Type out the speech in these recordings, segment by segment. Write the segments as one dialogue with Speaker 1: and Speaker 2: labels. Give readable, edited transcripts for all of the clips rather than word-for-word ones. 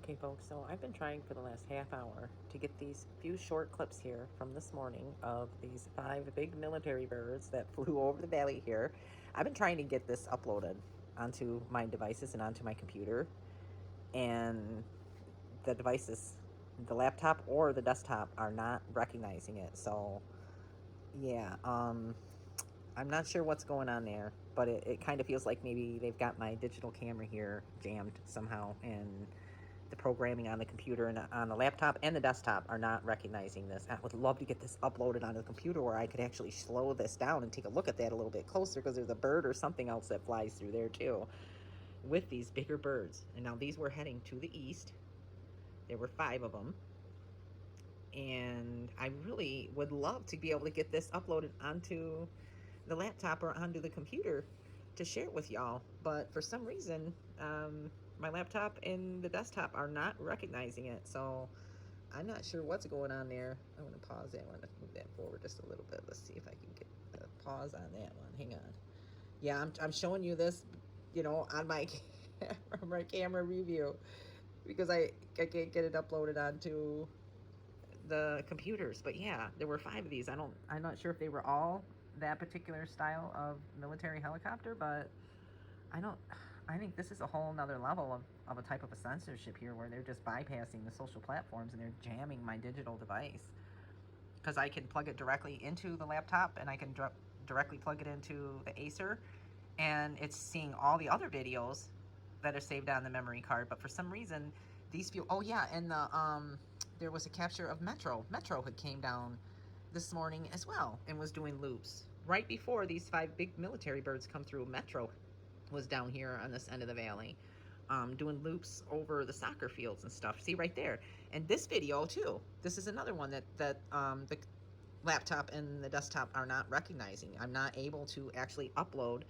Speaker 1: Okay, folks, so I've been trying for the last half hour to get these few short clips here from this morning of these 5 big military birds that flew over the valley here. I've been trying to get this uploaded onto my devices and onto my computer, and the devices, the laptop or the desktop, are not recognizing it. So, yeah, I'm not sure what's going on there, but it kind of feels like maybe they've got my digital camera here jammed somehow, and the programming on the computer and on the laptop and the desktop are not recognizing this. I would love to get this uploaded onto the computer where I could actually slow this down and take a look at that a little bit closer, because there's a bird or something else that flies through there too with these bigger birds. And now these were heading to the east. There were 5 of them. And I really would love to be able to get this uploaded onto the laptop or onto the computer to share it with y'all. But for some reason, my laptop and the desktop are not recognizing it. So I'm not sure what's going on there. I'm going to pause that one. Let's move that forward just a little bit. Let's see if I can get a pause on that one. Hang on. Yeah, I'm showing you this, on my my camera review, because I can't get it uploaded onto the computers. But yeah, there were 5 of these. I'm not sure if they were all that particular style of military helicopter, but I don't I think this is a whole nother level of a type of a censorship here, where they're just bypassing the social platforms and they're jamming my digital device, because I can plug it directly into the laptop and I can directly plug it into the Acer, and it's seeing all the other videos that are saved on the memory card. But for some reason, these few, oh yeah, and there was a capture of Metro had came down this morning as well and was doing loops right before these 5 big military birds come through. Metro was down here on this end of the valley, doing loops over the soccer fields and stuff. See right there. And this video too, this is another one that the laptop and the desktop are not recognizing. I'm not able to actually upload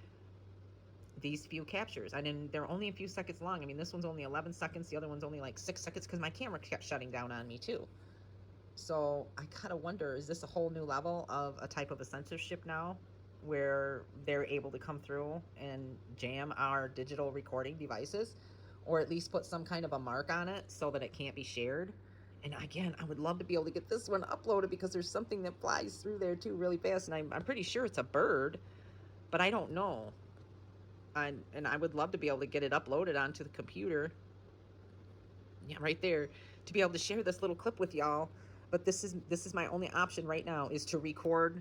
Speaker 1: these few captures. I mean, they're only a few seconds long. I mean, this one's only 11 seconds. The other one's only like 6 seconds, because my camera kept shutting down on me too. So I kind of wonder, is this a whole new level of a type of a censorship now, where they're able to come through and jam our digital recording devices, or at least put some kind of a mark on it so that it can't be shared? And again, I would love to be able to get this one uploaded, because there's something that flies through there too really fast, and I'm pretty sure it's a bird, but I don't know. And I would love to be able to get it uploaded onto the computer. Yeah, right there, to be able to share this little clip with y'all. But this is my only option right now, is to record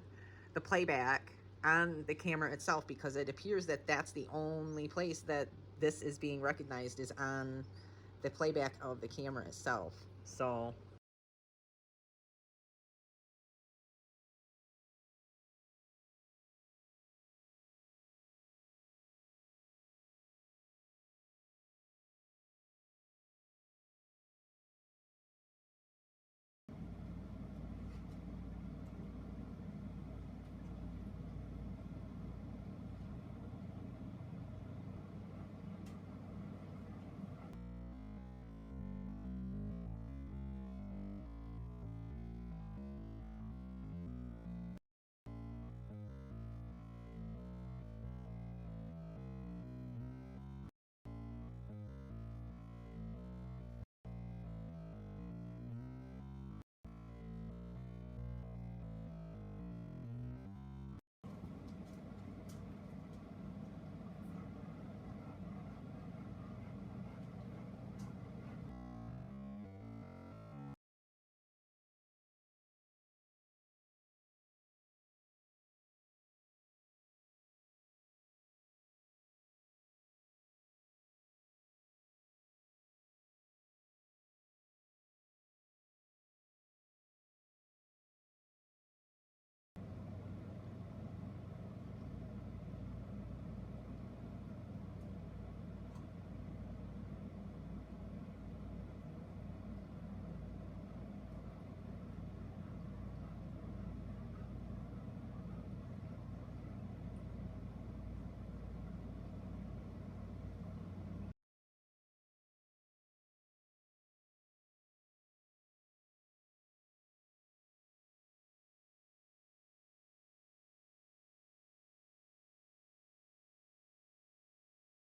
Speaker 1: the playback on the camera itself, because it appears that that's the only place that this is being recognized, is on the playback of the camera itself. So